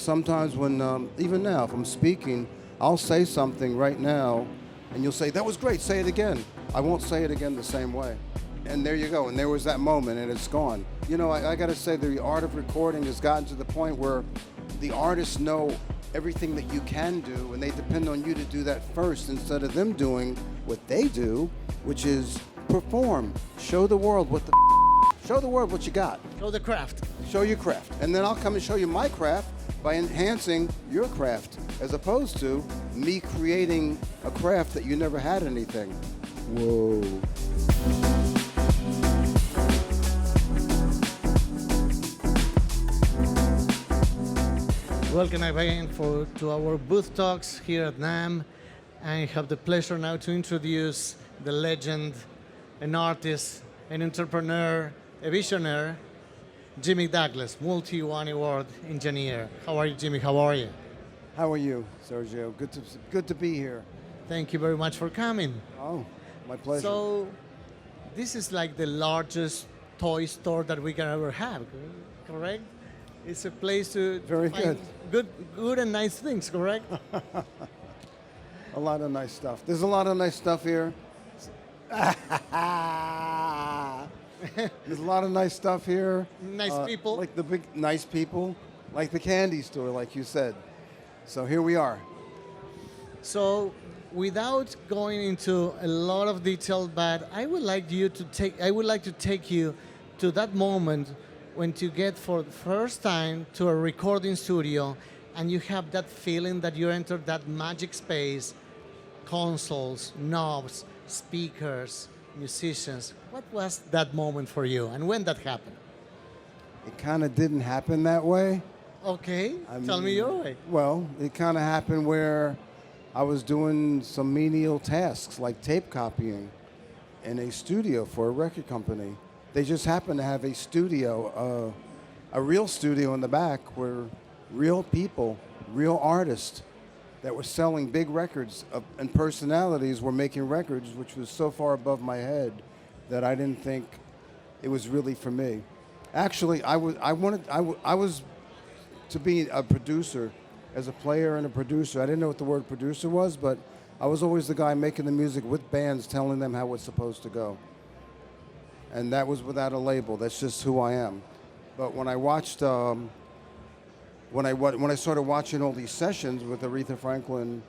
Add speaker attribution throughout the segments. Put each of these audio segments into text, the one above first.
Speaker 1: sometimes when, even now, if I'm speaking, I'll say something right now, and you'll say, that was great, say it again. I won't say it again the same way. And there you go, and there was that moment, and it's gone. You know, I gotta say, the art of recording has gotten to the point where the artists know everything that you can do, and they depend on you to do that first instead of them doing what they do, which is perform. Show the world what you got.
Speaker 2: Show the craft.
Speaker 1: Show your craft. And then I'll come and show you my craft by enhancing your craft, as opposed to me creating a craft that you never had anything. Whoa.
Speaker 2: Welcome again to our booth talks here at NAMM. I have the pleasure now to introduce the legend, an artist, an entrepreneur, a visionary, Jimmy Douglas, multi-one award engineer. How are you, Jimmy? How are you?
Speaker 1: How are you, Sergio? Good to be here.
Speaker 2: Thank you very much for coming.
Speaker 1: Oh, my pleasure.
Speaker 2: So, this is like the largest toy store that we can ever have, correct? It's a place to
Speaker 1: Very
Speaker 2: find good and nice things, correct?
Speaker 1: A lot of nice stuff. There's a lot of nice stuff here. There's a lot of nice stuff here.
Speaker 2: Nice people.
Speaker 1: Like the big nice people, like the candy store, like you said. So here we are.
Speaker 2: So, without going into a lot of detail, but I would like to take you to that moment when you get for the first time to a recording studio and you have that feeling that you entered that magic space, consoles, knobs, speakers, musicians. What was that moment for you and when that happened?
Speaker 1: It kind of didn't happen that way.
Speaker 2: Okay, tell me your way.
Speaker 1: Well, it kind of happened where I was doing some menial tasks like tape copying in a studio for a record company. They just happened to have a studio, a real studio in the back where real people, real artists that were selling big records and personalities were making records, which was so far above my head that I didn't think it was really for me. Actually, I was to be a producer, as a player and a producer. I didn't know what the word producer was, but I was always the guy making the music with bands, telling them how it's supposed to go. And that was without a label. That's just who I am. But when I watched, when I started watching all these sessions with Aretha Franklin,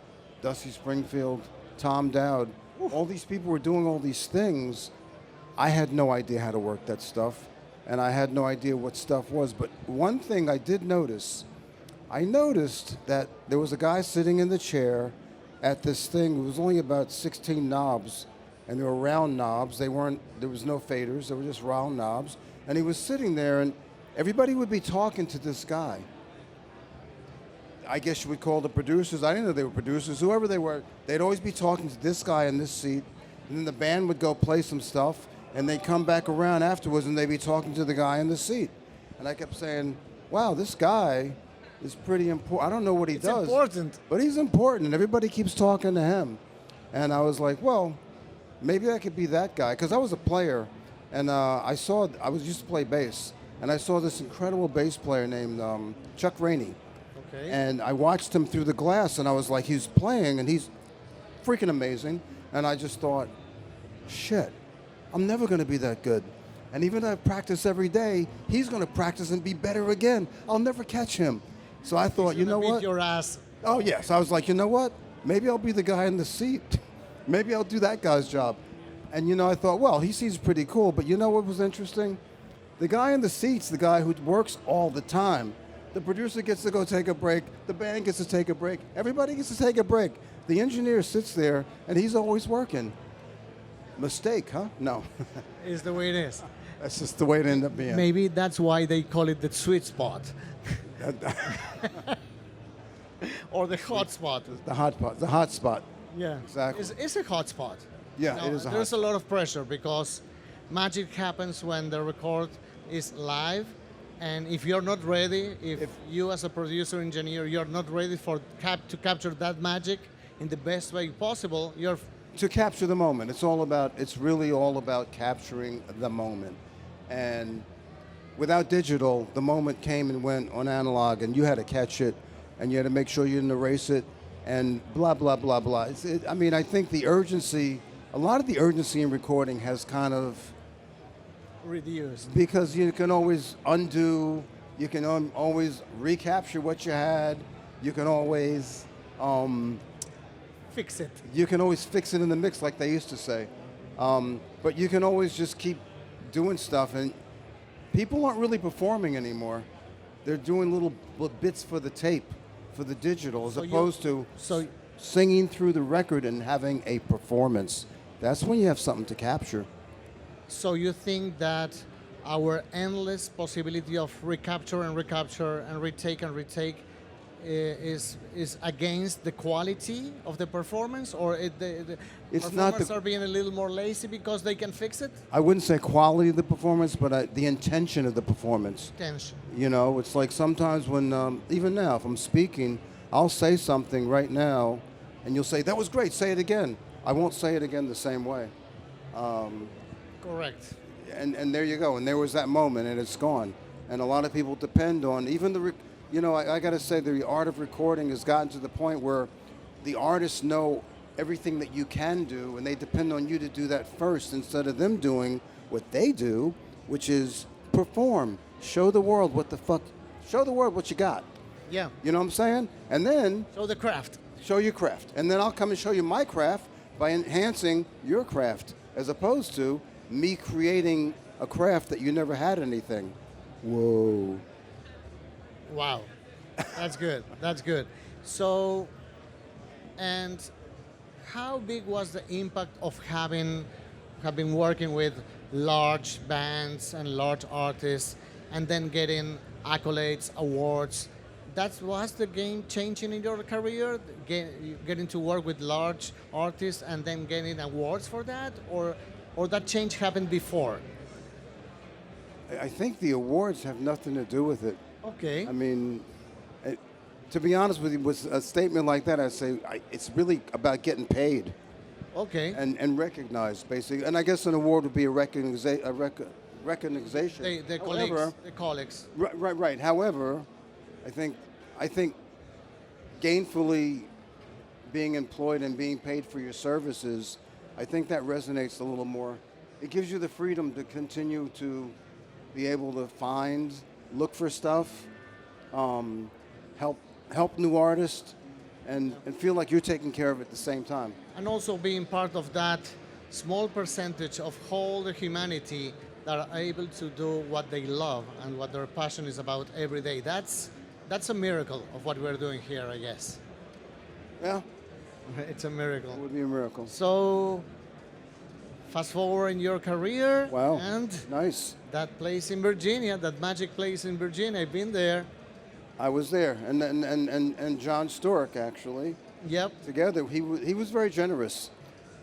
Speaker 1: Dusty Springfield, Tom Dowd, all these people were doing all these things. I had no idea how to work that stuff, and I had no idea what stuff was. But one thing I did notice, I noticed that there was a guy sitting in the chair at this thing. It was only about 16 knobs, and they were round knobs. There was no faders. They were just round knobs. And he was sitting there, and everybody would be talking to this guy. I guess you would call the producers. I didn't know they were producers. Whoever they were, they'd always be talking to this guy in this seat, and then the band would go play some stuff, and they'd come back around afterwards, and they'd be talking to the guy in the seat. And I kept saying, wow, this guy is pretty important. I don't know what he does.
Speaker 2: It's important.
Speaker 1: But he's important, and everybody keeps talking to him. And I was like, well, maybe I could be that guy, because I was a player, and I used to play bass, and I saw this incredible bass player named Chuck Rainey.
Speaker 2: Okay.
Speaker 1: And I watched him through the glass, and I was like, he's playing, and he's freaking amazing. And I just thought, shit, I'm never going to be that good. And even though I practice every day, he's going to practice and be better again. I'll never catch him. So I thought, you know what?
Speaker 2: Beat your ass.
Speaker 1: Oh, yes. I was like, you know what? Maybe I'll be the guy in the seat. Maybe I'll do that guy's job. And, I thought, well, he seems pretty cool. But you know what was interesting? The guy in the seat's the guy who works all the time. The producer gets to go take a break. The band gets to take a break. Everybody gets to take a break. The engineer sits there, and he's always working. Mistake, huh? No.
Speaker 2: Is the way it is.
Speaker 1: That's just the way it ended up being.
Speaker 2: Maybe that's why they call it the sweet spot. Or the hot spot.
Speaker 1: The hot spot.
Speaker 2: Yeah.
Speaker 1: Exactly.
Speaker 2: It's a hot spot.
Speaker 1: Yeah, it is a hot
Speaker 2: There's a
Speaker 1: spot.
Speaker 2: lot of pressure because magic happens when the record is live. And if you're not ready, if you as a producer engineer, you're not ready to capture that magic in the best way possible, you're
Speaker 1: to capture the moment. It's really all about capturing the moment. And without digital, the moment came and went on analog, and you had to catch it, and you had to make sure you didn't erase it, and blah, blah, blah, blah. I mean, I think the urgency, a lot of the urgency in recording has kind of,
Speaker 2: Reduced.
Speaker 1: because you can always undo, you can always recapture what you had, you can always,
Speaker 2: Fix it.
Speaker 1: you can always fix it in the mix, like they used to say. But you can always just keep doing stuff, and people aren't really performing anymore. They're doing little bits for the tape, for the digital, as opposed to singing through the record and having a performance. That's when you have something to capture.
Speaker 2: So you think that our endless possibility of recapture and recapture and retake is against the quality of the performance, or the
Speaker 1: It's not
Speaker 2: performers
Speaker 1: the-
Speaker 2: are being a little more lazy because they can fix it?
Speaker 1: I wouldn't say quality of the performance, but the intention of the performance.
Speaker 2: Tension.
Speaker 1: You know, it's like sometimes when, even now, if I'm speaking, I'll say something right now, and you'll say, that was great, say it again. I won't say it again the same way.
Speaker 2: Correct.
Speaker 1: And there you go. And there was that moment, and it's gone. And a lot of people depend on, even I got to say, the art of recording has gotten to the point where the artists know everything that you can do, and they depend on you to do that first instead of them doing what they do, which is perform. Show the world show the world what you got.
Speaker 2: Yeah.
Speaker 1: You know what I'm saying? And then
Speaker 2: So the craft.
Speaker 1: show your craft. And then I'll come and show you my craft by enhancing your craft, as opposed to me creating a craft that you never had anything. Whoa.
Speaker 2: Wow, that's good. That's good. So, and how big was the impact of having been working with large bands and large artists, and then getting accolades, awards? That was the game changing in your career, getting to work with large artists and then getting awards for that, or that change happened before?
Speaker 1: I think the awards have nothing to do with it.
Speaker 2: Okay.
Speaker 1: I mean, to be honest with you, with a statement like that, I'd say it's really about getting paid
Speaker 2: Okay.
Speaker 1: and recognized, basically. And I guess an award would be a recognition.
Speaker 2: The
Speaker 1: However,
Speaker 2: colleagues.
Speaker 1: Right. However, I think gainfully being employed and being paid for your services, I think that resonates a little more. It gives you the freedom to continue to be able to look for stuff, help new artists, and feel like you're taking care of it at the same time.
Speaker 2: And also being part of that small percentage of whole the humanity that are able to do what they love and what their passion is about every day. That's a miracle of what we're doing here, I guess.
Speaker 1: Yeah,
Speaker 2: It's a miracle.
Speaker 1: it would be a miracle.
Speaker 2: So, fast forward in your career,
Speaker 1: Wow,
Speaker 2: and
Speaker 1: nice.
Speaker 2: that place in Virginia, that magic place in Virginia, I've been there.
Speaker 1: I was there, and John Stork, actually.
Speaker 2: Yep.
Speaker 1: Together, he was very generous,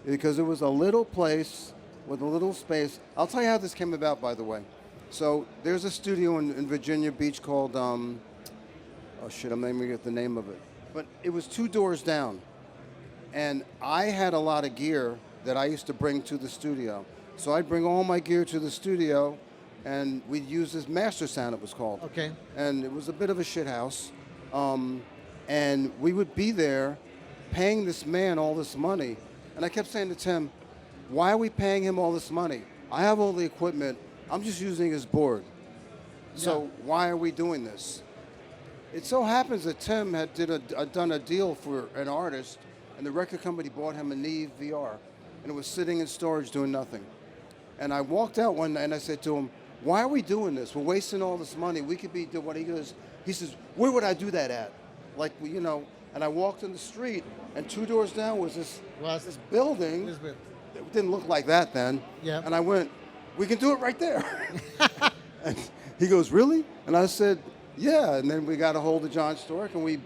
Speaker 1: because it was a little place with a little space. I'll tell you how this came about, by the way. So there's a studio in Virginia Beach called, oh shit, I'm not even gonna get the name of it. But it was 2 doors down. And I had a lot of gear that I used to bring to the studio. So I'd bring all my gear to the studio, and we'd use this Master Sound, it was called.
Speaker 2: Okay.
Speaker 1: And it was a bit of a shit house. And we would be there paying this man all this money. And I kept saying to Tim, why are we paying him all this money? I have all the equipment. I'm just using his board. So why are we doing this? It so happens that Tim had done a deal for an artist, and the record company bought him a Neve VR. And it was sitting in storage doing nothing. And I walked out one night and I said to him, why are we doing this? We're wasting all this money. We could be doing what he says, where would I do that at? Like, and I walked in the street, and 2 doors down was this building. It didn't look like that then.
Speaker 2: Yeah.
Speaker 1: And I went, we can do it right there. And he goes, really? And I said, yeah. And then we got a hold of John Stork, and we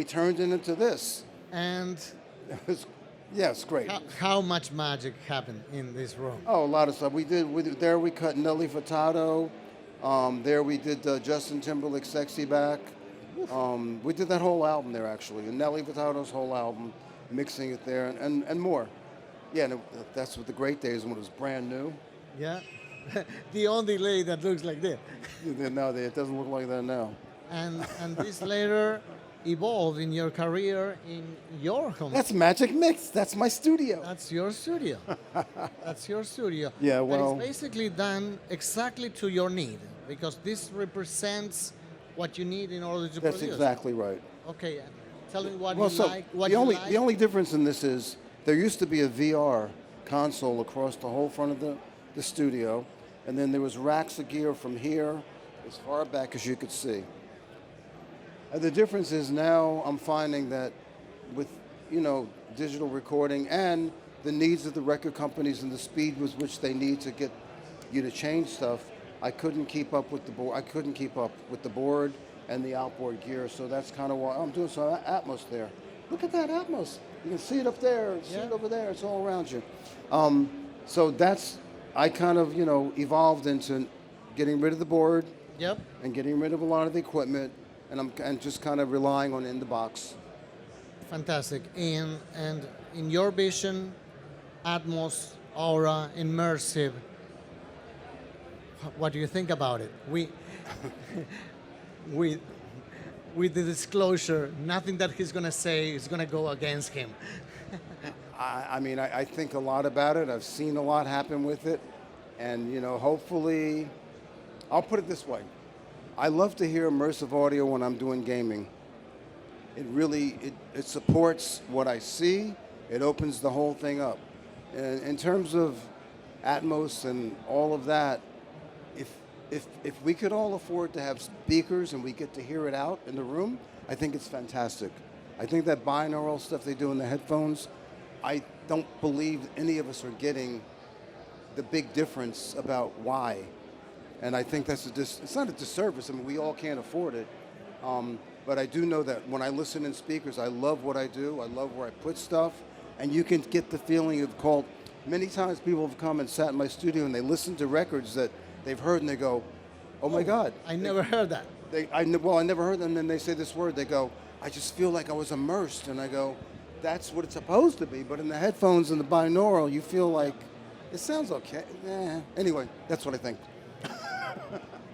Speaker 1: turned it into this.
Speaker 2: And
Speaker 1: It's great.
Speaker 2: how much magic happened in this room?
Speaker 1: Oh, a lot of stuff. We cut Nelly Furtado. There we did Justin Timberlake's Sexy Back. We did that whole album there, actually. And Nelly Furtado's whole album, mixing it there, and more. Yeah, and that's what the great days when it was brand new.
Speaker 2: Yeah. the on delay that looks like this.
Speaker 1: No, it doesn't look like that now.
Speaker 2: And this later evolved in your career in your home.
Speaker 1: That's Magic Mix. That's my studio.
Speaker 2: That's your studio. That's your studio.
Speaker 1: Yeah,
Speaker 2: And
Speaker 1: well-
Speaker 2: it's basically done exactly to your need because this represents what you need in order to
Speaker 1: That's
Speaker 2: produce.
Speaker 1: exactly right.
Speaker 2: Okay, tell me what
Speaker 1: Well,
Speaker 2: you
Speaker 1: so
Speaker 2: like. What
Speaker 1: the
Speaker 2: you
Speaker 1: only
Speaker 2: like.
Speaker 1: the only difference in this is there used to be a VR console across the whole front of the studio, and then there was racks of gear from here as far back as you could see. And the difference is now I'm finding that with digital recording and the needs of the record companies and the speed with which they need to get you to change stuff, I couldn't keep up with the board. I couldn't keep up with the board and the outboard gear. So that's kind of why I'm doing some Atmos there. Look at that Atmos. You can see it up there, see it over there. It's all around you. So I kind of evolved into getting rid of the board
Speaker 2: Yep.
Speaker 1: and getting rid of a lot of the equipment, and just kind of relying on in the box.
Speaker 2: Fantastic. And in your vision, Atmos, Aura, immersive. What do you think about it? With the disclosure, nothing that he's going to say is going to go against him.
Speaker 1: I think a lot about it. I've seen a lot happen with it, and hopefully, I'll put it this way: I love to hear immersive audio when I'm doing gaming. It really it supports what I see. It opens the whole thing up. And in terms of Atmos and all of that, if we could all afford to have speakers and we get to hear it out in the room, I think it's fantastic. I think that binaural stuff they do in the headphones, I don't believe any of us are getting the big difference about why. And I think that's it's not a disservice. I mean, we all can't afford it. But I do know that when I listen in speakers, I love what I do. I love where I put stuff. And you can get the feeling of many times people have come and sat in my studio and they listen to records that they've heard and they go, oh my God.
Speaker 2: I never heard that.
Speaker 1: I never heard them. And then they say this word, they go, I just feel like I was immersed. And I go, that's what it's supposed to be. But in the headphones and the binaural, you feel like it sounds okay. Anyway, that's what I think.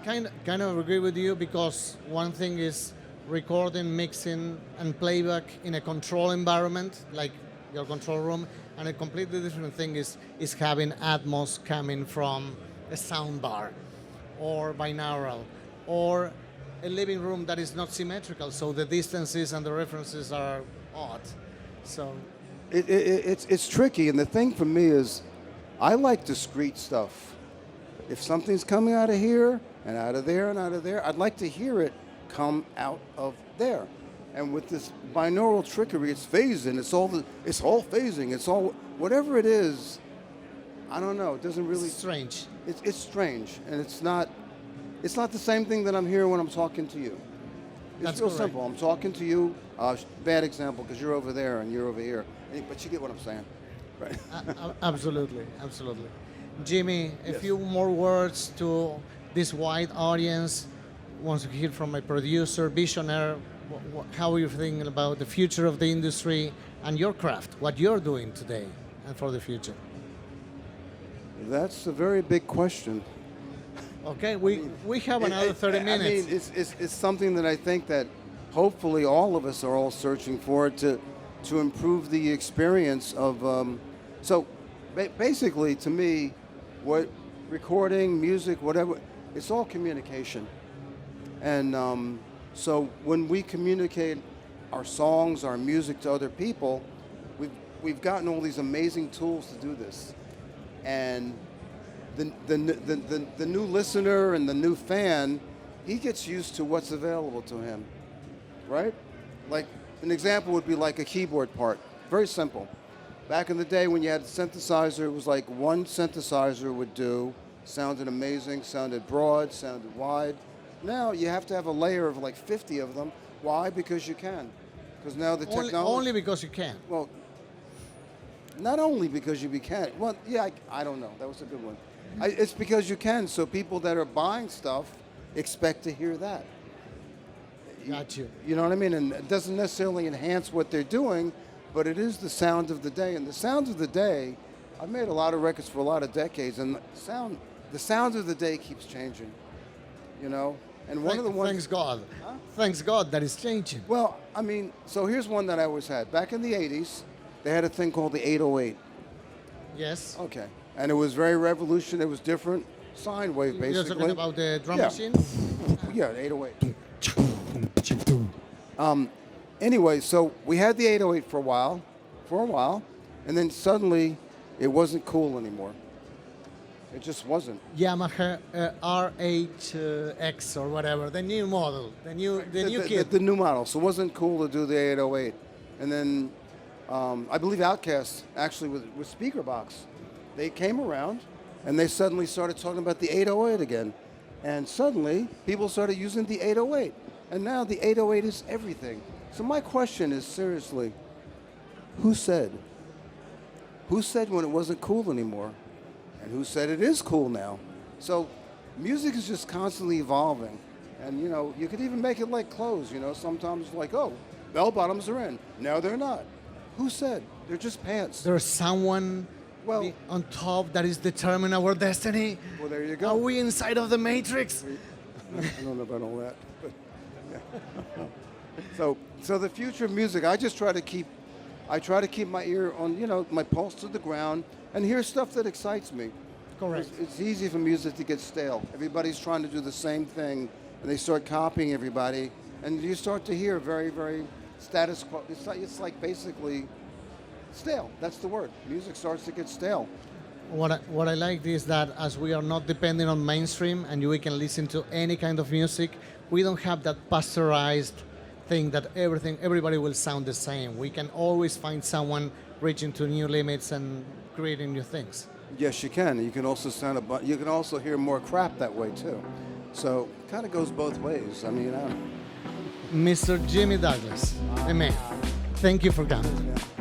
Speaker 2: Kind of agree with you because one thing is recording, mixing, and playback in a control environment like your control room, and a completely different thing is having Atmos coming from a sound bar or binaural or a living room that is not symmetrical, so the distances and the references are odd. So
Speaker 1: It's tricky, and the thing for me is I like discrete stuff. If something's coming out of here and out of there and out of there, I'd like to hear it come out of there. And with this binaural trickery, it's phasing. It's all phasing. It's all whatever it is. I don't know. It doesn't really.
Speaker 2: strange.
Speaker 1: It's strange, and it's not the same thing that I'm hearing when I'm talking to you. It's
Speaker 2: That's
Speaker 1: real
Speaker 2: correct.
Speaker 1: simple. I'm talking to you. Bad example because you're over there and you're over here, but you get what I'm saying, right?
Speaker 2: Absolutely. Jimmy, a
Speaker 1: Yes.
Speaker 2: few more words to this wide audience. Wants to hear from my producer, visionary. How are you thinking about the future of the industry and your craft, what you're doing today and for the future?
Speaker 1: That's a very big question.
Speaker 2: Okay, we have another 30 minutes.
Speaker 1: I mean, it's something that I think that hopefully all of us are all searching for to improve the experience of. Basically, to me, what recording, music, whatever, it's all communication. And so when we communicate our songs, our music to other people, we've gotten all these amazing tools to do this. And the new listener and the new fan, he gets used to what's available to him, right? Like an example would be like a keyboard part, very simple. Back in the day when you had a synthesizer, it was like one synthesizer would do, sounded amazing, sounded broad, sounded wide. Now you have to have a layer of like 50 of them. Why? Because you can. Because now the technology.
Speaker 2: Only because you can.
Speaker 1: Well, not only because you can. Well, yeah, I don't know. That was a good one. It's because you can. So people that are buying stuff expect to hear that.
Speaker 2: Got you.
Speaker 1: You know what I mean? And it doesn't necessarily enhance what they're doing, but it is the sound of the day. And the sound of the day, I've made a lot of records for a lot of decades, and sound the sound of the day keeps changing, you know. And one of the ones.
Speaker 2: Thanks God. Thanks God that is changing.
Speaker 1: Well, I mean, so here's one that I always had. Back in the 80s, they had a thing called the 808.
Speaker 2: Yes.
Speaker 1: Okay. And it was very revolutionary. It was different. Sine wave, basically.
Speaker 2: You're talking about the drum
Speaker 1: Yeah.
Speaker 2: machine?
Speaker 1: Yeah, the 808. Anyway, so we had the 808 for a while, and then suddenly it wasn't cool anymore. It just wasn't.
Speaker 2: Yamaha RH-X or whatever, the new model, the new kit.
Speaker 1: The new model. So it wasn't cool to do the 808. And then I believe Outkast, actually with Speaker Box, they came around and they suddenly started talking about the 808 again. And suddenly people started using the 808. And now the 808 is everything. So my question is, seriously, who said? Who said when it wasn't cool anymore? And who said it is cool now? So music is just constantly evolving. And, you know, you could even make it like clothes, you know. Sometimes like, oh, bell bottoms are in. Now they're not. Who said? They're just pants.
Speaker 2: There's someone
Speaker 1: Well-
Speaker 2: on top that is determining our destiny.
Speaker 1: Well, there you go.
Speaker 2: Are we inside of the Matrix?
Speaker 1: I don't know about all that. But, yeah. So the future of music, I try to keep my ear on, you know, my pulse to the ground and hear stuff that excites me.
Speaker 2: Correct.
Speaker 1: It's easy for music to get stale. Everybody's trying to do the same thing, and they start copying everybody, and you start to hear very, very status quo. It's like basically stale. That's the word. Music starts to get stale.
Speaker 2: What I like is that as we are not depending on mainstream and we can listen to any kind of music, we don't have that pasteurized thing that everybody will sound the same. We can always find someone reaching to new limits and creating new things.
Speaker 1: Yes, you can. You can also you can also hear more crap that way too. So it kind of goes both ways. I mean,
Speaker 2: Mr. Jimmy Douglas, the man. Thank you for coming.
Speaker 1: yeah.